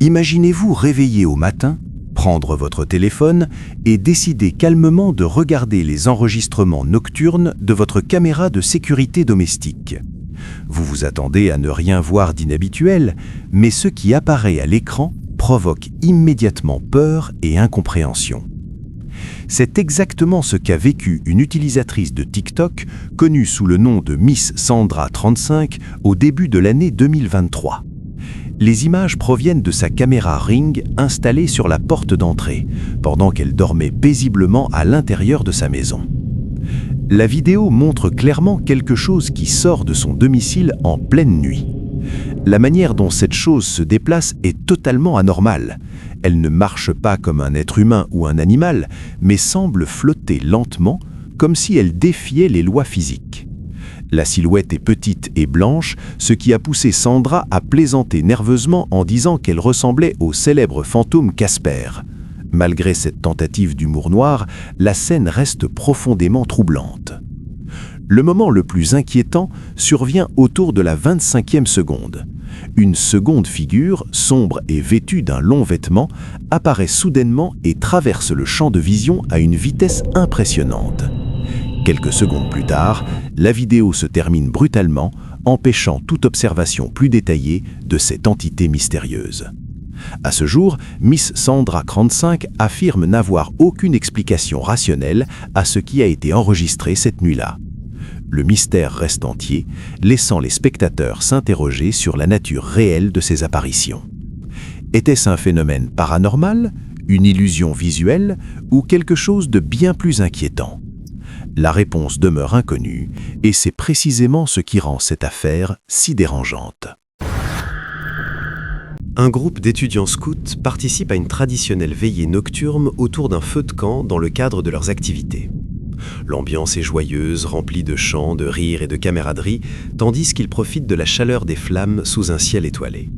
Imaginez-vous réveiller au matin, prendre votre téléphone et décider calmement de regarder les enregistrements nocturnes de votre caméra de sécurité domestique. Vous vous attendez à ne rien voir d'inhabituel, mais ce qui apparaît à l'écran provoque immédiatement peur et incompréhension. C'est exactement ce qu'a vécu une utilisatrice de TikTok connue sous le nom de Miss Sandra 35 au début de l'année 2023. Les images proviennent de sa caméra Ring installée sur la porte d'entrée, pendant qu'elle dormait paisiblement à l'intérieur de sa maison. La vidéo montre clairement quelque chose qui sort de son domicile en pleine nuit. La manière dont cette chose se déplace est totalement anormale. Elle ne marche pas comme un être humain ou un animal, mais semble flotter lentement, comme si elle défiait les lois physiques. La silhouette est petite et blanche, ce qui a poussé Sandra à plaisanter nerveusement en disant qu'elle ressemblait au célèbre fantôme Casper. Malgré cette tentative d'humour noir, la scène reste profondément troublante. Le moment le plus inquiétant survient autour de la 25e seconde. Une seconde figure, sombre et vêtue d'un long vêtement, apparaît soudainement et traverse le champ de vision à une vitesse impressionnante. Quelques secondes plus tard, la vidéo se termine brutalement, empêchant toute observation plus détaillée de cette entité mystérieuse. À ce jour, Miss Sandra 35 affirme n'avoir aucune explication rationnelle à ce qui a été enregistré cette nuit-là. Le mystère reste entier, laissant les spectateurs s'interroger sur la nature réelle de ces apparitions. Était-ce un phénomène paranormal, une illusion visuelle ou quelque chose de bien plus inquiétant ? La réponse demeure inconnue, et c'est précisément ce qui rend cette affaire si dérangeante. Un groupe d'étudiants scouts participe à une traditionnelle veillée nocturne autour d'un feu de camp dans le cadre de leurs activités. L'ambiance est joyeuse, remplie de chants, de rires et de camaraderie, tandis qu'ils profitent de la chaleur des flammes sous un ciel étoilé.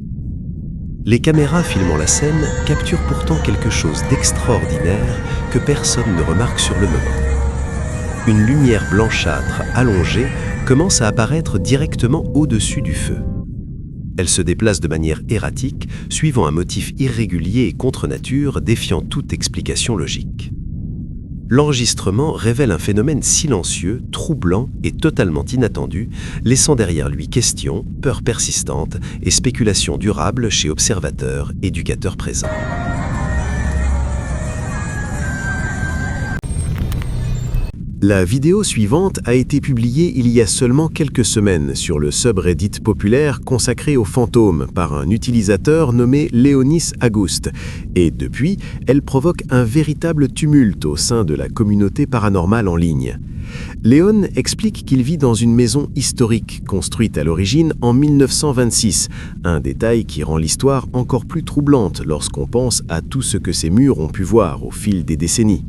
Les caméras filmant la scène capturent pourtant quelque chose d'extraordinaire que personne ne remarque sur le moment. Une lumière blanchâtre allongée commence à apparaître directement au-dessus du feu. Elle se déplace de manière erratique, suivant un motif irrégulier et contre nature, défiant toute explication logique. L'enregistrement révèle un phénomène silencieux, troublant et totalement inattendu, laissant derrière lui questions, peurs persistantes et spéculations durables chez observateurs, éducateurs présents. La vidéo suivante a été publiée il y a seulement quelques semaines sur le subreddit populaire consacré aux fantômes par un utilisateur nommé Léonis Agoust. Et depuis, elle provoque un véritable tumulte au sein de la communauté paranormale en ligne. Léon explique qu'il vit dans une maison historique construite à l'origine en 1926, un détail qui rend l'histoire encore plus troublante lorsqu'on pense à tout ce que ces murs ont pu voir au fil des décennies.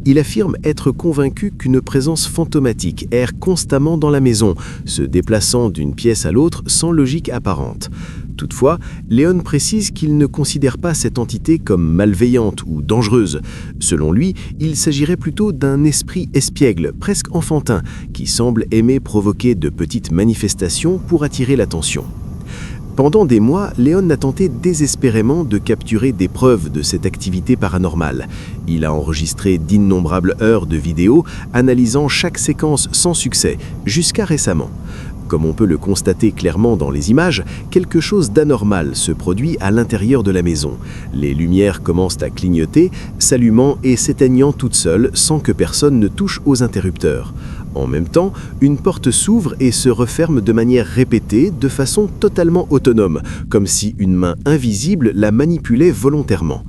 Il affirme être convaincu qu'une présence fantomatique erre constamment dans la maison, se déplaçant d'une pièce à l'autre sans logique apparente. Toutefois, Léon précise qu'il ne considère pas cette entité comme malveillante ou dangereuse. Selon lui, il s'agirait plutôt d'un esprit espiègle, presque enfantin, qui semble aimer provoquer de petites manifestations pour attirer l'attention. Pendant des mois, Léon a tenté désespérément de capturer des preuves de cette activité paranormale. Il a enregistré d'innombrables heures de vidéos, analysant chaque séquence sans succès, jusqu'à récemment. Comme on peut le constater clairement dans les images, quelque chose d'anormal se produit à l'intérieur de la maison. Les lumières commencent à clignoter, s'allumant et s'éteignant toutes seules sans que personne ne touche aux interrupteurs. En même temps, une porte s'ouvre et se referme de manière répétée, de façon totalement autonome, comme si une main invisible la manipulait volontairement.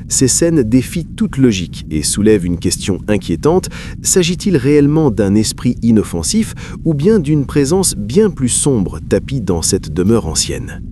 Ces scènes défient toute logique et soulèvent une question inquiétante. S'agit-il réellement d'un esprit inoffensif ou bien d'une présence bien plus sombre tapie dans cette demeure ancienne ?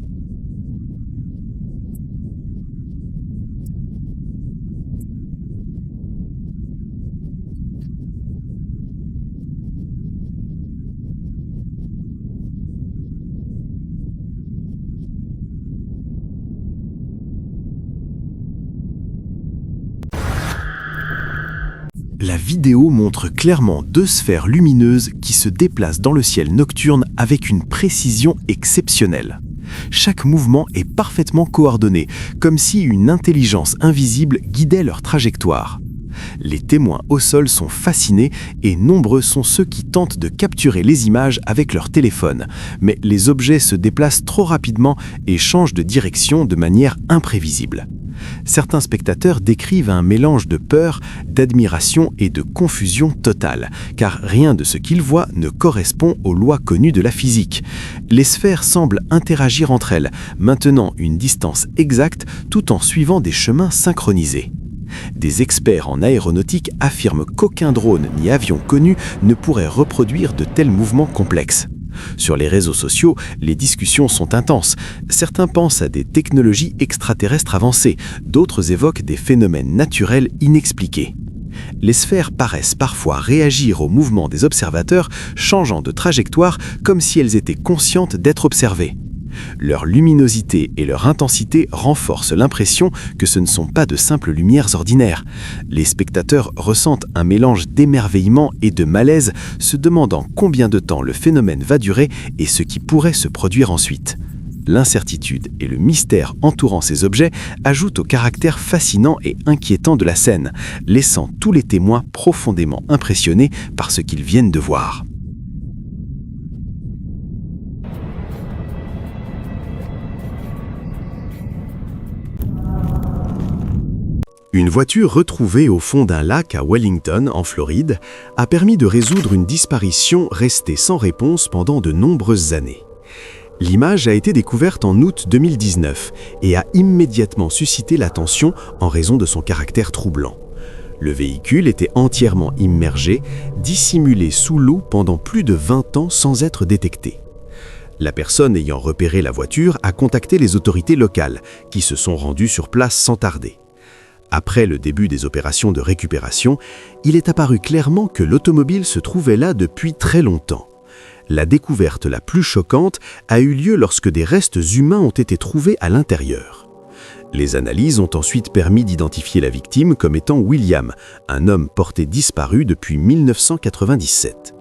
La vidéo montre clairement deux sphères lumineuses qui se déplacent dans le ciel nocturne avec une précision exceptionnelle. Chaque mouvement est parfaitement coordonné, comme si une intelligence invisible guidait leur trajectoire. Les témoins au sol sont fascinés et nombreux sont ceux qui tentent de capturer les images avec leur téléphone. Mais les objets se déplacent trop rapidement et changent de direction de manière imprévisible. Certains spectateurs décrivent un mélange de peur, d'admiration et de confusion totale, car rien de ce qu'ils voient ne correspond aux lois connues de la physique. Les sphères semblent interagir entre elles, maintenant une distance exacte tout en suivant des chemins synchronisés. Des experts en aéronautique affirment qu'aucun drone ni avion connu ne pourrait reproduire de tels mouvements complexes. Sur les réseaux sociaux, les discussions sont intenses. Certains pensent à des technologies extraterrestres avancées, d'autres évoquent des phénomènes naturels inexpliqués. Les sphères paraissent parfois réagir au mouvement des observateurs, changeant de trajectoire comme si elles étaient conscientes d'être observées. Leur luminosité et leur intensité renforcent l'impression que ce ne sont pas de simples lumières ordinaires. Les spectateurs ressentent un mélange d'émerveillement et de malaise, se demandant combien de temps le phénomène va durer et ce qui pourrait se produire ensuite. L'incertitude et le mystère entourant ces objets ajoutent au caractère fascinant et inquiétant de la scène, laissant tous les témoins profondément impressionnés par ce qu'ils viennent de voir. Une voiture retrouvée au fond d'un lac à Wellington, en Floride, a permis de résoudre une disparition restée sans réponse pendant de nombreuses années. L'image a été découverte en août 2019 et a immédiatement suscité l'attention en raison de son caractère troublant. Le véhicule était entièrement immergé, dissimulé sous l'eau pendant plus de 20 ans sans être détecté. La personne ayant repéré la voiture a contacté les autorités locales, qui se sont rendues sur place sans tarder. Après le début des opérations de récupération, il est apparu clairement que l'automobile se trouvait là depuis très longtemps. La découverte la plus choquante a eu lieu lorsque des restes humains ont été trouvés à l'intérieur. Les analyses ont ensuite permis d'identifier la victime comme étant William, un homme porté disparu depuis 1997.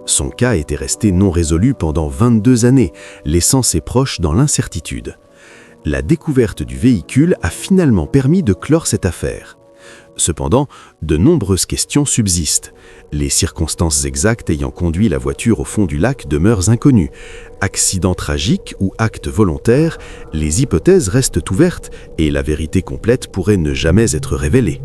Son cas était resté non résolu pendant 22 années, laissant ses proches dans l'incertitude. La découverte du véhicule a finalement permis de clore cette affaire. Cependant, de nombreuses questions subsistent. Les circonstances exactes ayant conduit la voiture au fond du lac demeurent inconnues. Accident tragique ou acte volontaire, les hypothèses restent ouvertes et la vérité complète pourrait ne jamais être révélée.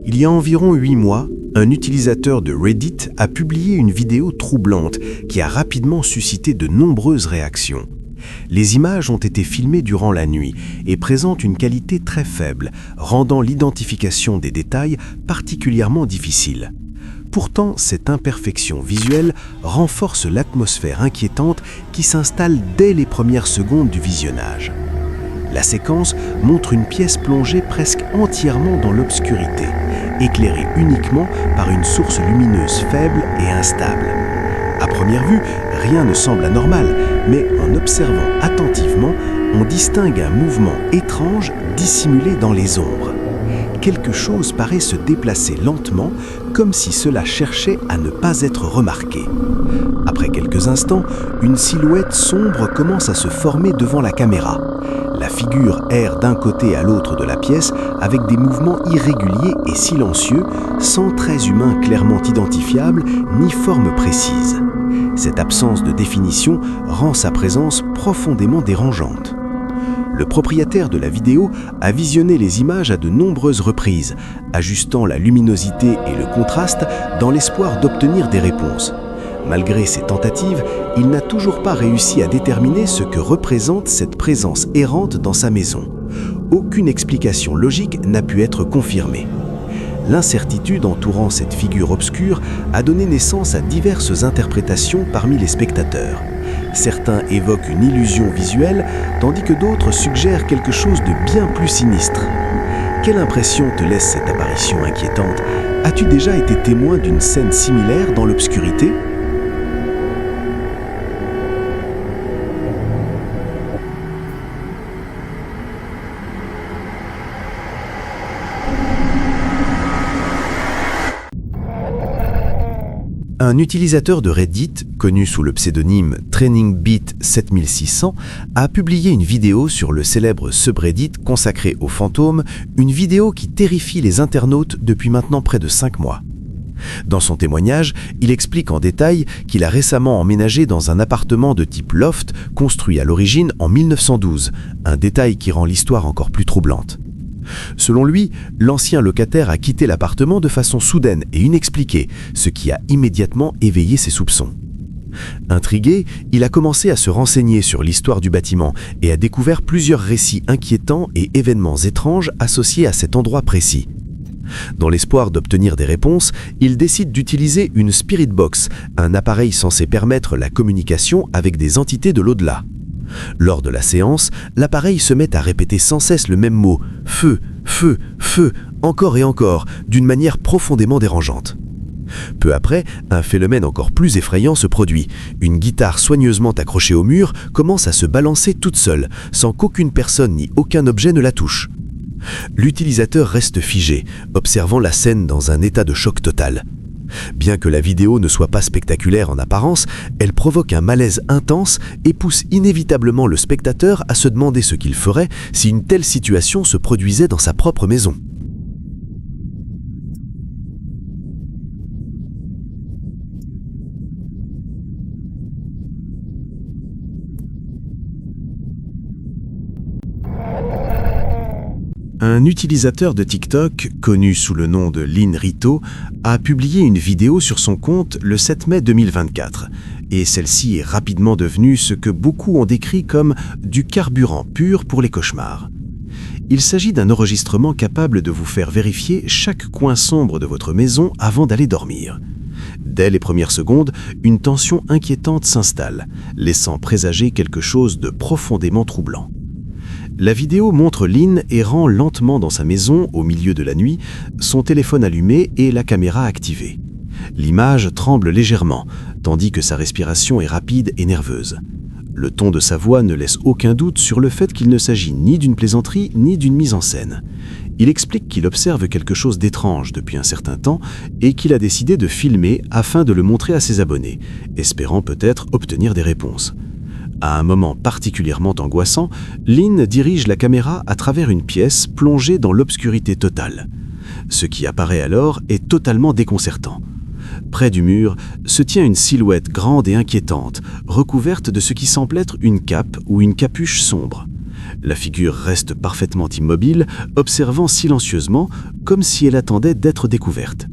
Il y a environ 8 mois, un utilisateur de Reddit a publié une vidéo troublante qui a rapidement suscité de nombreuses réactions. Les images ont été filmées durant la nuit et présentent une qualité très faible, rendant l'identification des détails particulièrement difficile. Pourtant, cette imperfection visuelle renforce l'atmosphère inquiétante qui s'installe dès les premières secondes du visionnage. La séquence montre une pièce plongée presque entièrement dans l'obscurité, éclairée uniquement par une source lumineuse faible et instable. À première vue, rien ne semble anormal, mais en observant attentivement, on distingue un mouvement étrange dissimulé dans les ombres. Quelque chose paraît se déplacer lentement, comme si cela cherchait à ne pas être remarqué. Après quelques instants, une silhouette sombre commence à se former devant la caméra. La figure erre d'un côté à l'autre de la pièce avec des mouvements irréguliers et silencieux, sans traits humains clairement identifiables ni forme précise. Cette absence de définition rend sa présence profondément dérangeante. Le propriétaire de la vidéo a visionné les images à de nombreuses reprises, ajustant la luminosité et le contraste dans l'espoir d'obtenir des réponses. Malgré ses tentatives, il n'a toujours pas réussi à déterminer ce que représente cette présence errante dans sa maison. Aucune explication logique n'a pu être confirmée. L'incertitude entourant cette figure obscure a donné naissance à diverses interprétations parmi les spectateurs. Certains évoquent une illusion visuelle, tandis que d'autres suggèrent quelque chose de bien plus sinistre. Quelle impression te laisse cette apparition inquiétante? As-tu déjà été témoin d'une scène similaire dans l'obscurité? Un utilisateur de Reddit, connu sous le pseudonyme TrainingBeat7600, a publié une vidéo sur le célèbre subreddit consacré aux fantômes, une vidéo qui terrifie les internautes depuis maintenant près de 5 mois. Dans son témoignage, il explique en détail qu'il a récemment emménagé dans un appartement de type loft construit à l'origine en 1912, un détail qui rend l'histoire encore plus troublante. Selon lui, l'ancien locataire a quitté l'appartement de façon soudaine et inexpliquée, ce qui a immédiatement éveillé ses soupçons. Intrigué, il a commencé à se renseigner sur l'histoire du bâtiment et a découvert plusieurs récits inquiétants et événements étranges associés à cet endroit précis. Dans l'espoir d'obtenir des réponses, il décide d'utiliser une Spirit Box, un appareil censé permettre la communication avec des entités de l'au-delà. Lors de la séance, l'appareil se met à répéter sans cesse le même mot « feu, feu, feu », encore et encore, d'une manière profondément dérangeante. Peu après, un phénomène encore plus effrayant se produit. Une guitare soigneusement accrochée au mur commence à se balancer toute seule, sans qu'aucune personne ni aucun objet ne la touche. L'utilisateur reste figé, observant la scène dans un état de choc total. Bien que la vidéo ne soit pas spectaculaire en apparence, elle provoque un malaise intense et pousse inévitablement le spectateur à se demander ce qu'il ferait si une telle situation se produisait dans sa propre maison. Un utilisateur de TikTok, connu sous le nom de Lynn Rito, a publié une vidéo sur son compte le 7 mai 2024, et celle-ci est rapidement devenue ce que beaucoup ont décrit comme du carburant pur pour les cauchemars. Il s'agit d'un enregistrement capable de vous faire vérifier chaque coin sombre de votre maison avant d'aller dormir. Dès les premières secondes, une tension inquiétante s'installe, laissant présager quelque chose de profondément troublant. La vidéo montre Lynn errant lentement dans sa maison au milieu de la nuit, son téléphone allumé et la caméra activée. L'image tremble légèrement, tandis que sa respiration est rapide et nerveuse. Le ton de sa voix ne laisse aucun doute sur le fait qu'il ne s'agit ni d'une plaisanterie ni d'une mise en scène. Il explique qu'il observe quelque chose d'étrange depuis un certain temps et qu'il a décidé de filmer afin de le montrer à ses abonnés, espérant peut-être obtenir des réponses. À un moment particulièrement angoissant, Lynn dirige la caméra à travers une pièce plongée dans l'obscurité totale. Ce qui apparaît alors est totalement déconcertant. Près du mur se tient une silhouette grande et inquiétante, recouverte de ce qui semble être une cape ou une capuche sombre. La figure reste parfaitement immobile, observant silencieusement, comme si elle attendait d'être découverte.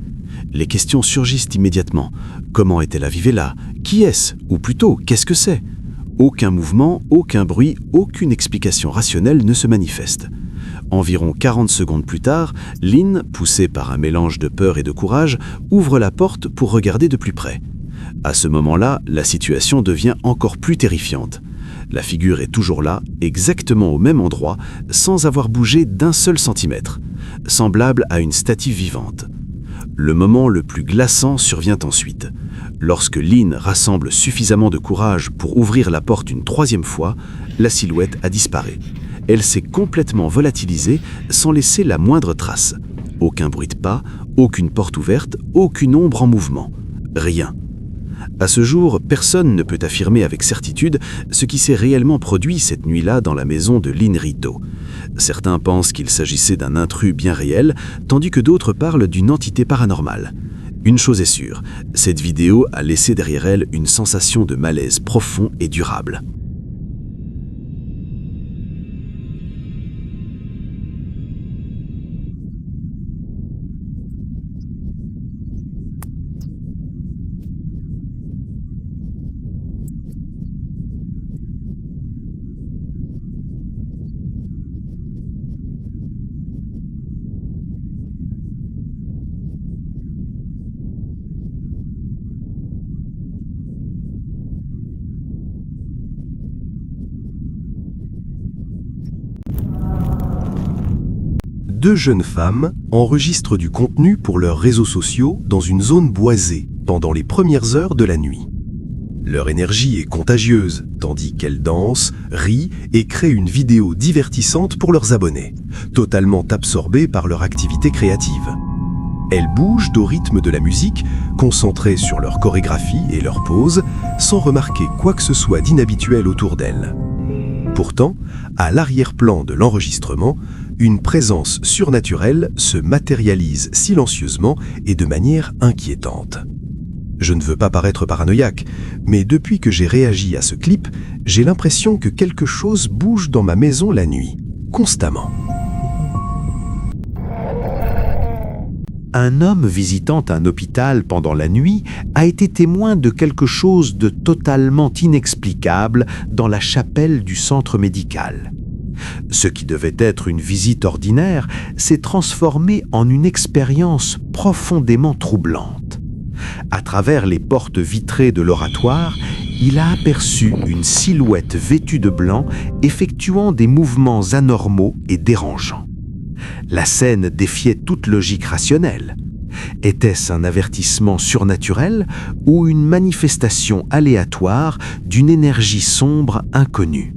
Les questions surgissent immédiatement. Comment est-elle arrivée là? Qui est-ce? Ou plutôt, qu'est-ce que c'est? Aucun mouvement, aucun bruit, aucune explication rationnelle ne se manifeste. Environ 40 secondes plus tard, Lynn, poussée par un mélange de peur et de courage, ouvre la porte pour regarder de plus près. À ce moment-là, la situation devient encore plus terrifiante. La figure est toujours là, exactement au même endroit, sans avoir bougé d'un seul centimètre, semblable à une statue vivante. Le moment le plus glaçant survient ensuite. Lorsque Lynn rassemble suffisamment de courage pour ouvrir la porte une 3e fois, la silhouette a disparu. Elle s'est complètement volatilisée sans laisser la moindre trace. Aucun bruit de pas, aucune porte ouverte, aucune ombre en mouvement. Rien. À ce jour, personne ne peut affirmer avec certitude ce qui s'est réellement produit cette nuit-là dans la maison de Lynn Rito. Certains pensent qu'il s'agissait d'un intrus bien réel, tandis que d'autres parlent d'une entité paranormale. Une chose est sûre, cette vidéo a laissé derrière elle une sensation de malaise profond et durable. Deux jeunes femmes enregistrent du contenu pour leurs réseaux sociaux dans une zone boisée pendant les premières heures de la nuit. Leur énergie est contagieuse, tandis qu'elles dansent, rient et créent une vidéo divertissante pour leurs abonnés, totalement absorbés par leur activité créative. Elles bougent au rythme de la musique, concentrées sur leur chorégraphie et leur pose, sans remarquer quoi que ce soit d'inhabituel autour d'elles. Pourtant, à l'arrière-plan de l'enregistrement, une présence surnaturelle se matérialise silencieusement et de manière inquiétante. Je ne veux pas paraître paranoïaque, mais depuis que j'ai réagi à ce clip, j'ai l'impression que quelque chose bouge dans ma maison la nuit, constamment. Un homme visitant un hôpital pendant la nuit a été témoin de quelque chose de totalement inexplicable dans la chapelle du centre médical. Ce qui devait être une visite ordinaire s'est transformé en une expérience profondément troublante. À travers les portes vitrées de l'oratoire, il a aperçu une silhouette vêtue de blanc effectuant des mouvements anormaux et dérangeants. La scène défiait toute logique rationnelle. Était-ce un avertissement surnaturel ou une manifestation aléatoire d'une énergie sombre inconnue?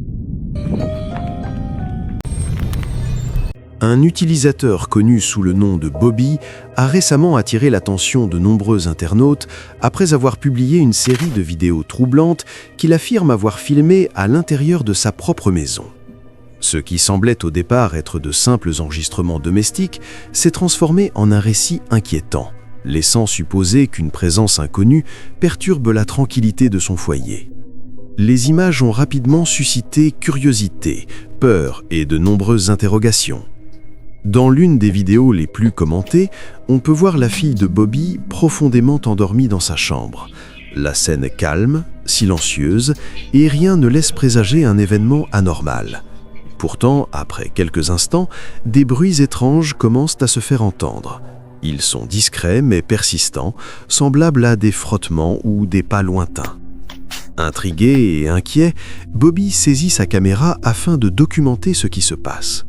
Un utilisateur connu sous le nom de Bobby a récemment attiré l'attention de nombreux internautes après avoir publié une série de vidéos troublantes qu'il affirme avoir filmées à l'intérieur de sa propre maison. Ce qui semblait au départ être de simples enregistrements domestiques s'est transformé en un récit inquiétant, laissant supposer qu'une présence inconnue perturbe la tranquillité de son foyer. Les images ont rapidement suscité curiosité, peur et de nombreuses interrogations. Dans l'une des vidéos les plus commentées, on peut voir la fille de Bobby profondément endormie dans sa chambre. La scène est calme, silencieuse, et rien ne laisse présager un événement anormal. Pourtant, après quelques instants, des bruits étranges commencent à se faire entendre. Ils sont discrets mais persistants, semblables à des frottements ou des pas lointains. Intrigué et inquiet, Bobby saisit sa caméra afin de documenter ce qui se passe.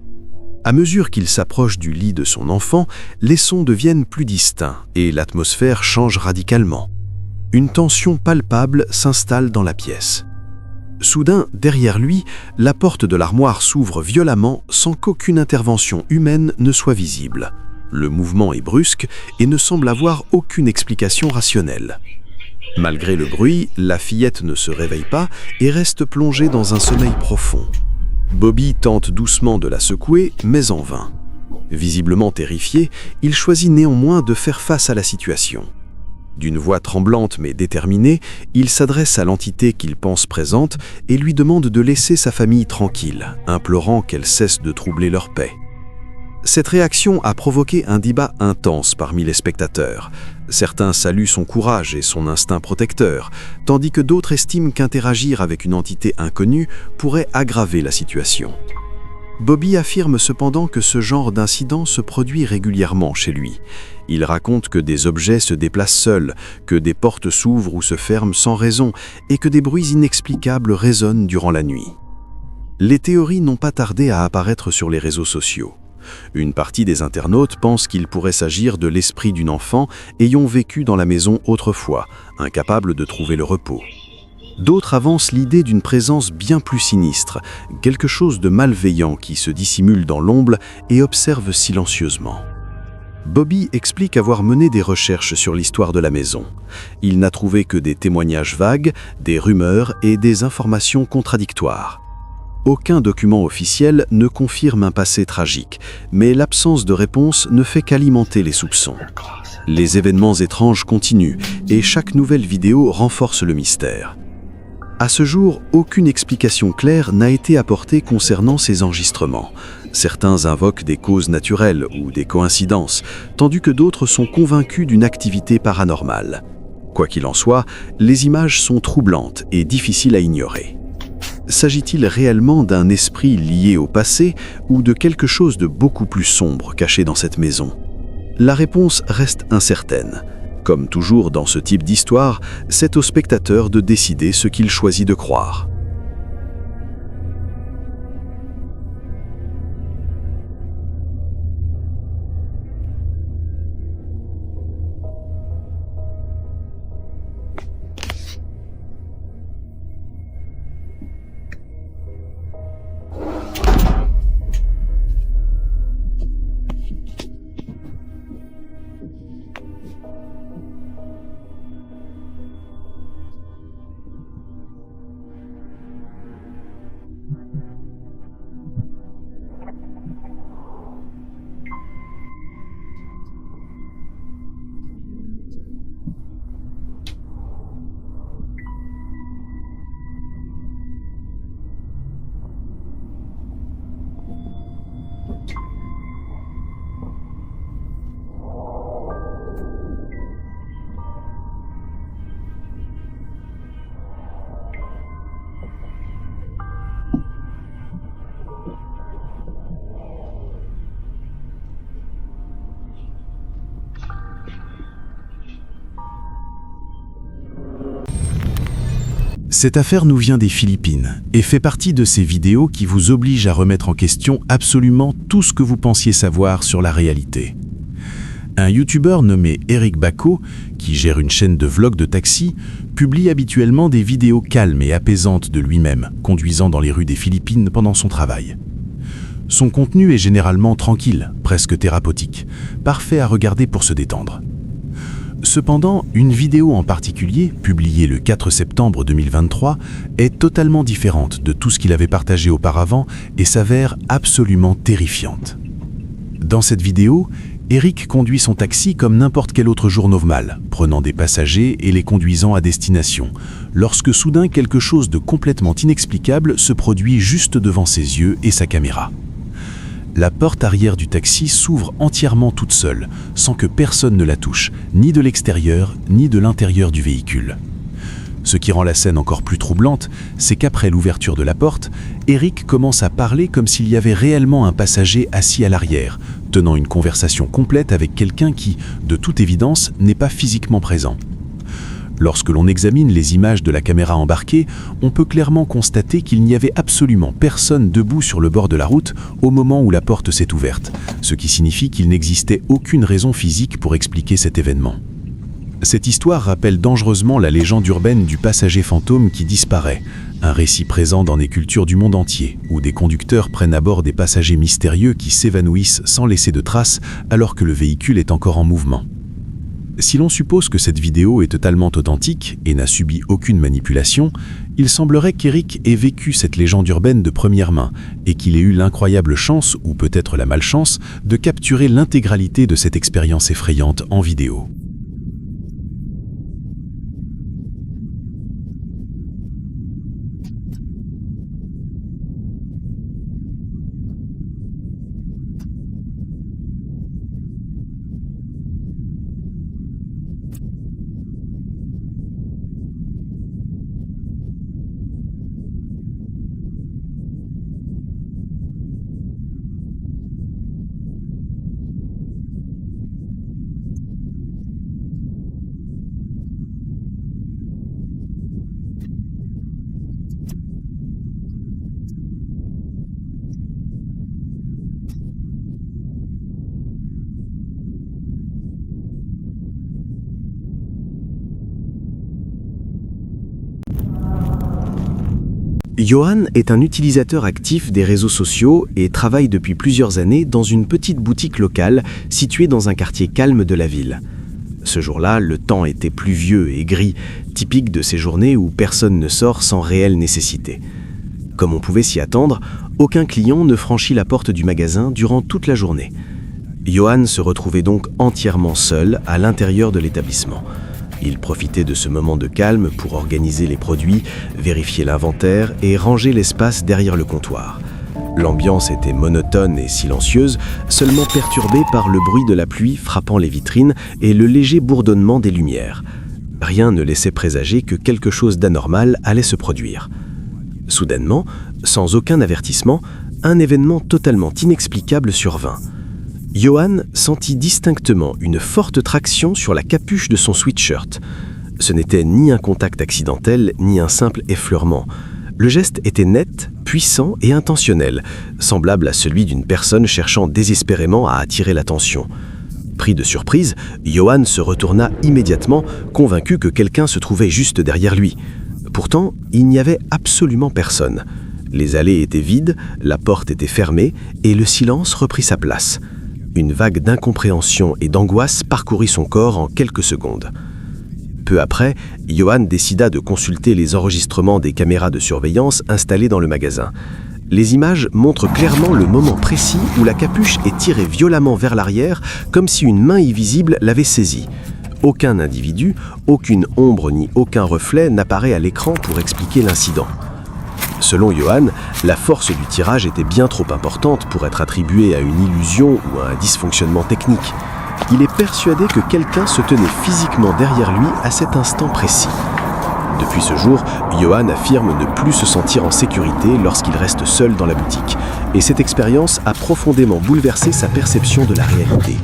À mesure qu'il s'approche du lit de son enfant, les sons deviennent plus distincts et l'atmosphère change radicalement. Une tension palpable s'installe dans la pièce. Soudain, derrière lui, la porte de l'armoire s'ouvre violemment sans qu'aucune intervention humaine ne soit visible. Le mouvement est brusque et ne semble avoir aucune explication rationnelle. Malgré le bruit, la fillette ne se réveille pas et reste plongée dans un sommeil profond. Bobby tente doucement de la secouer, mais en vain. Visiblement terrifié, il choisit néanmoins de faire face à la situation. D'une voix tremblante mais déterminée, il s'adresse à l'entité qu'il pense présente et lui demande de laisser sa famille tranquille, implorant qu'elle cesse de troubler leur paix. Cette réaction a provoqué un débat intense parmi les spectateurs. Certains saluent son courage et son instinct protecteur, tandis que d'autres estiment qu'interagir avec une entité inconnue pourrait aggraver la situation. Bobby affirme cependant que ce genre d'incident se produit régulièrement chez lui. Il raconte que des objets se déplacent seuls, que des portes s'ouvrent ou se ferment sans raison et que des bruits inexplicables résonnent durant la nuit. Les théories n'ont pas tardé à apparaître sur les réseaux sociaux. Une partie des internautes pense qu'il pourrait s'agir de l'esprit d'une enfant ayant vécu dans la maison autrefois, incapable de trouver le repos. D'autres avancent l'idée d'une présence bien plus sinistre, quelque chose de malveillant qui se dissimule dans l'ombre et observe silencieusement. Bobby explique avoir mené des recherches sur l'histoire de la maison. Il n'a trouvé que des témoignages vagues, des rumeurs et des informations contradictoires. Aucun document officiel ne confirme un passé tragique, mais l'absence de réponse ne fait qu'alimenter les soupçons. Les événements étranges continuent et chaque nouvelle vidéo renforce le mystère. À ce jour, aucune explication claire n'a été apportée concernant ces enregistrements. Certains invoquent des causes naturelles ou des coïncidences, tandis que d'autres sont convaincus d'une activité paranormale. Quoi qu'il en soit, les images sont troublantes et difficiles à ignorer. S'agit-il réellement d'un esprit lié au passé ou de quelque chose de beaucoup plus sombre caché dans cette maison? La réponse reste incertaine. Comme toujours dans ce type d'histoire, c'est au spectateur de décider ce qu'il choisit de croire. Cette affaire nous vient des Philippines et fait partie de ces vidéos qui vous obligent à remettre en question absolument tout ce que vous pensiez savoir sur la réalité. Un youtubeur nommé Eric Bacco, qui gère une chaîne de vlogs de taxi, publie habituellement des vidéos calmes et apaisantes de lui-même, conduisant dans les rues des Philippines pendant son travail. Son contenu est généralement tranquille, presque thérapeutique, parfait à regarder pour se détendre. Cependant, une vidéo en particulier, publiée le 4 septembre 2023, est totalement différente de tout ce qu'il avait partagé auparavant et s'avère absolument terrifiante. Dans cette vidéo, Eric conduit son taxi comme n'importe quel autre jour normal, prenant des passagers et les conduisant à destination, lorsque soudain quelque chose de complètement inexplicable se produit juste devant ses yeux et sa caméra. La porte arrière du taxi s'ouvre entièrement toute seule, sans que personne ne la touche, ni de l'extérieur, ni de l'intérieur du véhicule. Ce qui rend la scène encore plus troublante, c'est qu'après l'ouverture de la porte, Eric commence à parler comme s'il y avait réellement un passager assis à l'arrière, tenant une conversation complète avec quelqu'un qui, de toute évidence, n'est pas physiquement présent. Lorsque l'on examine les images de la caméra embarquée, on peut clairement constater qu'il n'y avait absolument personne debout sur le bord de la route au moment où la porte s'est ouverte, ce qui signifie qu'il n'existait aucune raison physique pour expliquer cet événement. Cette histoire rappelle dangereusement la légende urbaine du passager fantôme qui disparaît, un récit présent dans des cultures du monde entier, où des conducteurs prennent à bord des passagers mystérieux qui s'évanouissent sans laisser de traces alors que le véhicule est encore en mouvement. Si l'on suppose que cette vidéo est totalement authentique et n'a subi aucune manipulation, il semblerait qu'Eric ait vécu cette légende urbaine de première main et qu'il ait eu l'incroyable chance, ou peut-être la malchance, de capturer l'intégralité de cette expérience effrayante en vidéo. Johan est un utilisateur actif des réseaux sociaux et travaille depuis plusieurs années dans une petite boutique locale située dans un quartier calme de la ville. Ce jour-là, le temps était pluvieux et gris, typique de ces journées où personne ne sort sans réelle nécessité. Comme on pouvait s'y attendre, aucun client ne franchit la porte du magasin durant toute la journée. Johan se retrouvait donc entièrement seul à l'intérieur de l'établissement. Il profitait de ce moment de calme pour organiser les produits, vérifier l'inventaire et ranger l'espace derrière le comptoir. L'ambiance était monotone et silencieuse, seulement perturbée par le bruit de la pluie frappant les vitrines et le léger bourdonnement des lumières. Rien ne laissait présager que quelque chose d'anormal allait se produire. Soudainement, sans aucun avertissement, un événement totalement inexplicable survint. Johan sentit distinctement une forte traction sur la capuche de son sweatshirt. Ce n'était ni un contact accidentel, ni un simple effleurement. Le geste était net, puissant et intentionnel, semblable à celui d'une personne cherchant désespérément à attirer l'attention. Pris de surprise, Johan se retourna immédiatement, convaincu que quelqu'un se trouvait juste derrière lui. Pourtant, il n'y avait absolument personne. Les allées étaient vides, la porte était fermée et le silence reprit sa place. Une vague d'incompréhension et d'angoisse parcourut son corps en quelques secondes. Peu après, Johan décida de consulter les enregistrements des caméras de surveillance installées dans le magasin. Les images montrent clairement le moment précis où la capuche est tirée violemment vers l'arrière, comme si une main invisible l'avait saisie. Aucun individu, aucune ombre ni aucun reflet n'apparaît à l'écran pour expliquer l'incident. Selon Johan, la force du tirage était bien trop importante pour être attribuée à une illusion ou à un dysfonctionnement technique. Il est persuadé que quelqu'un se tenait physiquement derrière lui à cet instant précis. Depuis ce jour, Johan affirme ne plus se sentir en sécurité lorsqu'il reste seul dans la boutique. Et cette expérience a profondément bouleversé sa perception de la réalité.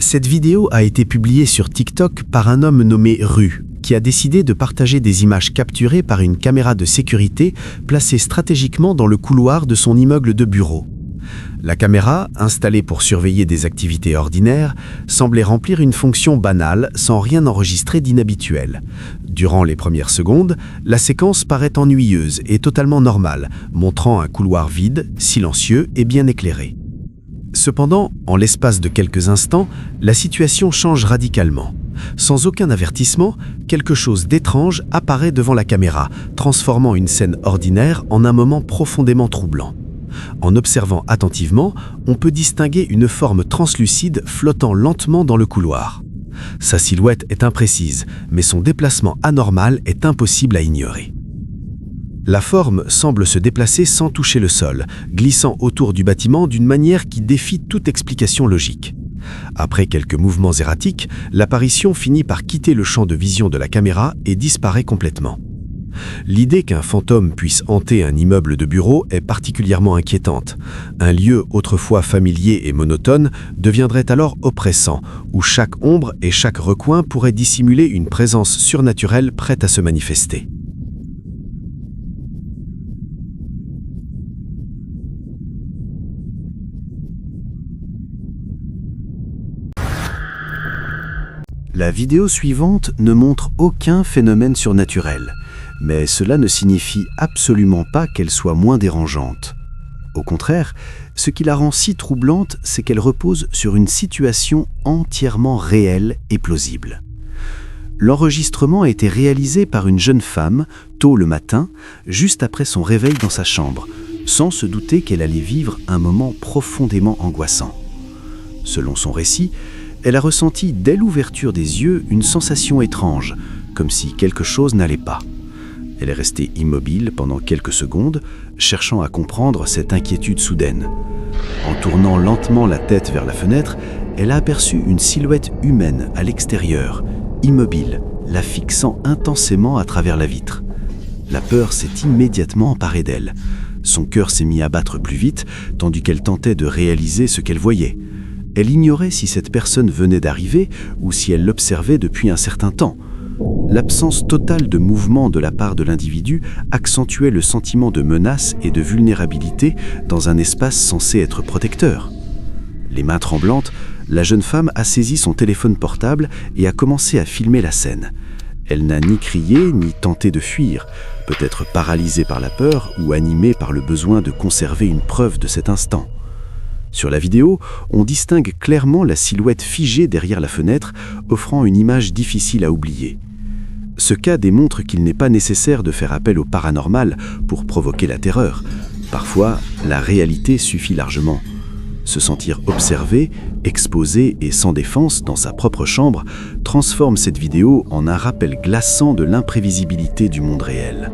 Cette vidéo a été publiée sur TikTok par un homme nommé Ru, qui a décidé de partager des images capturées par une caméra de sécurité placée stratégiquement dans le couloir de son immeuble de bureau. La caméra, installée pour surveiller des activités ordinaires, semblait remplir une fonction banale sans rien enregistrer d'inhabituel. Durant les premières secondes, la séquence paraît ennuyeuse et totalement normale, montrant un couloir vide, silencieux et bien éclairé. Cependant, en l'espace de quelques instants, la situation change radicalement. Sans aucun avertissement, quelque chose d'étrange apparaît devant la caméra, transformant une scène ordinaire en un moment profondément troublant. En observant attentivement, on peut distinguer une forme translucide flottant lentement dans le couloir. Sa silhouette est imprécise, mais son déplacement anormal est impossible à ignorer. La forme semble se déplacer sans toucher le sol, glissant autour du bâtiment d'une manière qui défie toute explication logique. Après quelques mouvements erratiques, l'apparition finit par quitter le champ de vision de la caméra et disparaît complètement. L'idée qu'un fantôme puisse hanter un immeuble de bureau est particulièrement inquiétante. Un lieu autrefois familier et monotone deviendrait alors oppressant, où chaque ombre et chaque recoin pourraient dissimuler une présence surnaturelle prête à se manifester. La vidéo suivante ne montre aucun phénomène surnaturel, mais cela ne signifie absolument pas qu'elle soit moins dérangeante. Au contraire, ce qui la rend si troublante, c'est qu'elle repose sur une situation entièrement réelle et plausible. L'enregistrement a été réalisé par une jeune femme, tôt le matin, juste après son réveil dans sa chambre, sans se douter qu'elle allait vivre un moment profondément angoissant. Selon son récit, elle a ressenti dès l'ouverture des yeux une sensation étrange, comme si quelque chose n'allait pas. Elle est restée immobile pendant quelques secondes, cherchant à comprendre cette inquiétude soudaine. En tournant lentement la tête vers la fenêtre, elle a aperçu une silhouette humaine à l'extérieur, immobile, la fixant intensément à travers la vitre. La peur s'est immédiatement emparée d'elle. Son cœur s'est mis à battre plus vite, tandis qu'elle tentait de réaliser ce qu'elle voyait. Elle ignorait si cette personne venait d'arriver ou si elle l'observait depuis un certain temps. L'absence totale de mouvement de la part de l'individu accentuait le sentiment de menace et de vulnérabilité dans un espace censé être protecteur. Les mains tremblantes, la jeune femme a saisi son téléphone portable et a commencé à filmer la scène. Elle n'a ni crié ni tenté de fuir, peut-être paralysée par la peur ou animée par le besoin de conserver une preuve de cet instant. Sur la vidéo, on distingue clairement la silhouette figée derrière la fenêtre, offrant une image difficile à oublier. Ce cas démontre qu'il n'est pas nécessaire de faire appel au paranormal pour provoquer la terreur. Parfois, la réalité suffit largement. Se sentir observé, exposé et sans défense dans sa propre chambre transforme cette vidéo en un rappel glaçant de l'imprévisibilité du monde réel.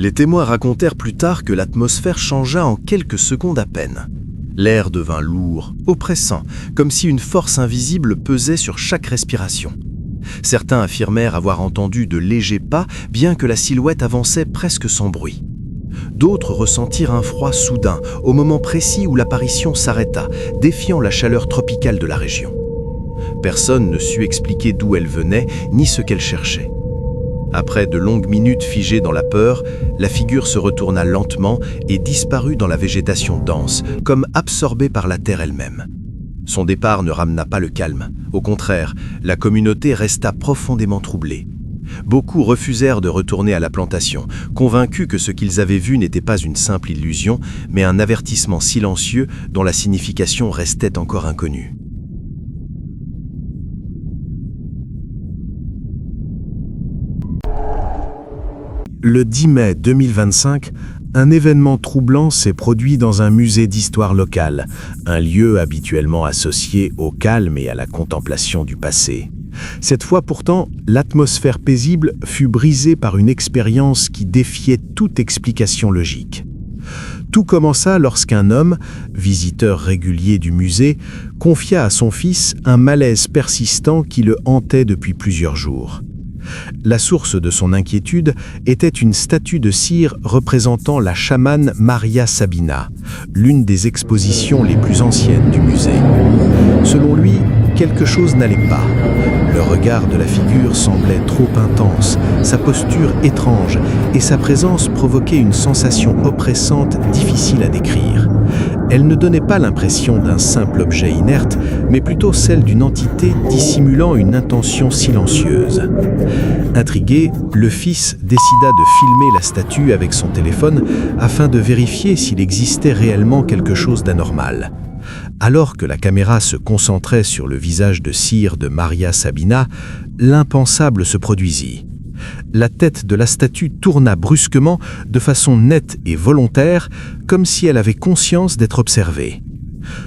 Les témoins racontèrent plus tard que l'atmosphère changea en quelques secondes à peine. L'air devint lourd, oppressant, comme si une force invisible pesait sur chaque respiration. Certains affirmèrent avoir entendu de légers pas, bien que la silhouette avançait presque sans bruit. D'autres ressentirent un froid soudain, au moment précis où l'apparition s'arrêta, défiant la chaleur tropicale de la région. Personne ne sut expliquer d'où elle venait, ni ce qu'elle cherchait. Après de longues minutes figées dans la peur, la figure se retourna lentement et disparut dans la végétation dense, comme absorbée par la terre elle-même. Son départ ne ramena pas le calme. Au contraire, la communauté resta profondément troublée. Beaucoup refusèrent de retourner à la plantation, convaincus que ce qu'ils avaient vu n'était pas une simple illusion, mais un avertissement silencieux dont la signification restait encore inconnue. Le 10 mai 2025, un événement troublant s'est produit dans un musée d'histoire locale, un lieu habituellement associé au calme et à la contemplation du passé. Cette fois pourtant, l'atmosphère paisible fut brisée par une expérience qui défiait toute explication logique. Tout commença lorsqu'un homme, visiteur régulier du musée, confia à son fils un malaise persistant qui le hantait depuis plusieurs jours. La source de son inquiétude était une statue de cire représentant la chamane Maria Sabina, l'une des expositions les plus anciennes du musée. Selon lui, quelque chose n'allait pas. Le regard de la figure semblait trop intense, sa posture étrange et sa présence provoquait une sensation oppressante difficile à décrire. Elle ne donnait pas l'impression d'un simple objet inerte, mais plutôt celle d'une entité dissimulant une intention silencieuse. Intrigué, le fils décida de filmer la statue avec son téléphone afin de vérifier s'il existait réellement quelque chose d'anormal. Alors que la caméra se concentrait sur le visage de cire de Maria Sabina, l'impensable se produisit. La tête de la statue tourna brusquement de façon nette et volontaire, comme si elle avait conscience d'être observée.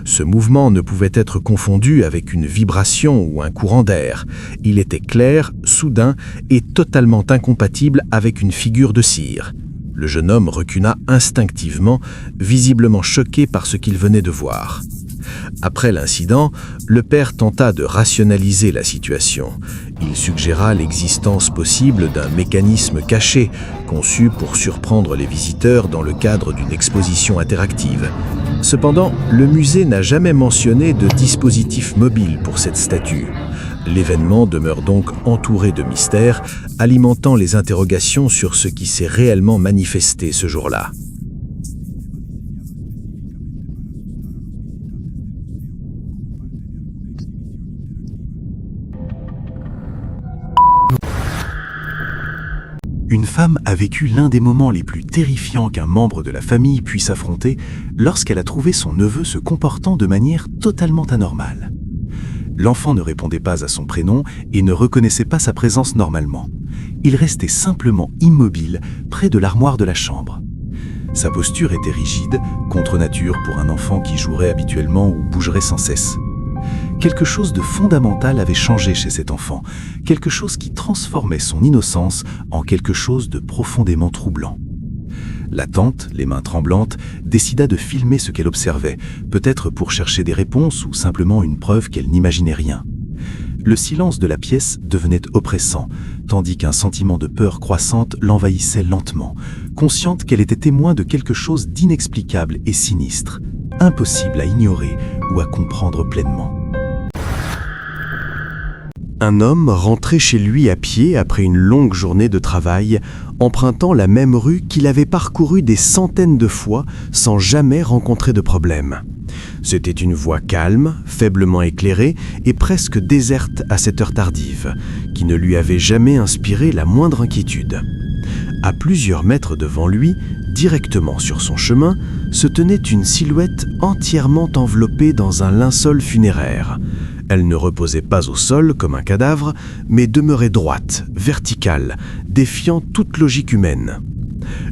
Ce mouvement ne pouvait être confondu avec une vibration ou un courant d'air. Il était clair, soudain et totalement incompatible avec une figure de cire. Le jeune homme recula instinctivement, visiblement choqué par ce qu'il venait de voir. Après l'incident, le père tenta de rationaliser la situation. Il suggéra l'existence possible d'un mécanisme caché, conçu pour surprendre les visiteurs dans le cadre d'une exposition interactive. Cependant, le musée n'a jamais mentionné de dispositif mobile pour cette statue. L'événement demeure donc entouré de mystères, alimentant les interrogations sur ce qui s'est réellement manifesté ce jour-là. Une femme a vécu l'un des moments les plus terrifiants qu'un membre de la famille puisse affronter lorsqu'elle a trouvé son neveu se comportant de manière totalement anormale. L'enfant ne répondait pas à son prénom et ne reconnaissait pas sa présence normalement. Il restait simplement immobile près de l'armoire de la chambre. Sa posture était rigide, contre nature pour un enfant qui jouerait habituellement ou bougerait sans cesse. Quelque chose de fondamental avait changé chez cet enfant, quelque chose qui transformait son innocence en quelque chose de profondément troublant. La tante, les mains tremblantes, décida de filmer ce qu'elle observait, peut-être pour chercher des réponses ou simplement une preuve qu'elle n'imaginait rien. Le silence de la pièce devenait oppressant, tandis qu'un sentiment de peur croissante l'envahissait lentement, consciente qu'elle était témoin de quelque chose d'inexplicable et sinistre, impossible à ignorer ou à comprendre pleinement. Un homme rentrait chez lui à pied après une longue journée de travail, empruntant la même rue qu'il avait parcourue des centaines de fois sans jamais rencontrer de problème. C'était une voie calme, faiblement éclairée et presque déserte à cette heure tardive, qui ne lui avait jamais inspiré la moindre inquiétude. À plusieurs mètres devant lui, directement sur son chemin, se tenait une silhouette entièrement enveloppée dans un linceul funéraire. Elle ne reposait pas au sol comme un cadavre, mais demeurait droite, verticale, défiant toute logique humaine.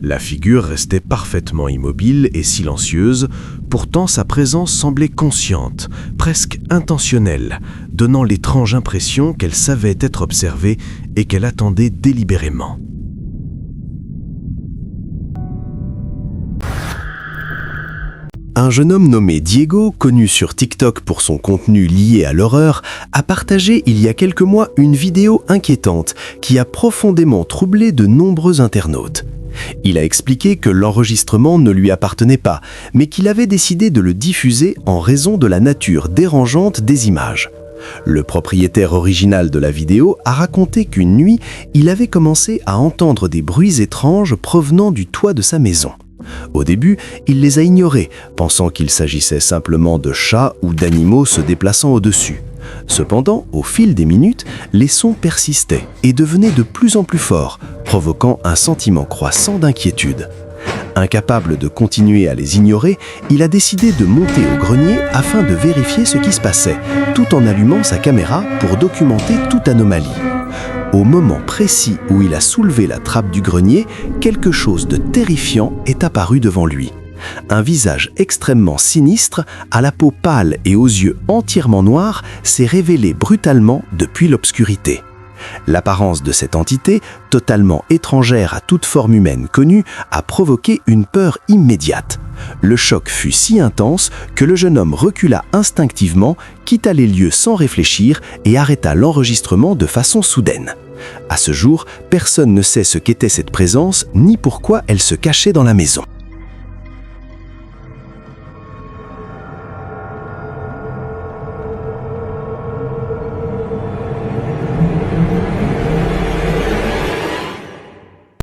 La figure restait parfaitement immobile et silencieuse, pourtant sa présence semblait consciente, presque intentionnelle, donnant l'étrange impression qu'elle savait être observée et qu'elle attendait délibérément. Un jeune homme nommé Diego, connu sur TikTok pour son contenu lié à l'horreur, a partagé il y a quelques mois une vidéo inquiétante qui a profondément troublé de nombreux internautes. Il a expliqué que l'enregistrement ne lui appartenait pas, mais qu'il avait décidé de le diffuser en raison de la nature dérangeante des images. Le propriétaire original de la vidéo a raconté qu'une nuit, il avait commencé à entendre des bruits étranges provenant du toit de sa maison. Au début, il les a ignorés, pensant qu'il s'agissait simplement de chats ou d'animaux se déplaçant au-dessus. Cependant, au fil des minutes, les sons persistaient et devenaient de plus en plus forts, provoquant un sentiment croissant d'inquiétude. Incapable de continuer à les ignorer, il a décidé de monter au grenier afin de vérifier ce qui se passait, tout en allumant sa caméra pour documenter toute anomalie. Au moment précis où il a soulevé la trappe du grenier, quelque chose de terrifiant est apparu devant lui. Un visage extrêmement sinistre, à la peau pâle et aux yeux entièrement noirs, s'est révélé brutalement depuis l'obscurité. L'apparence de cette entité, totalement étrangère à toute forme humaine connue, a provoqué une peur immédiate. Le choc fut si intense que le jeune homme recula instinctivement, quitta les lieux sans réfléchir et arrêta l'enregistrement de façon soudaine. À ce jour, personne ne sait ce qu'était cette présence ni pourquoi elle se cachait dans la maison.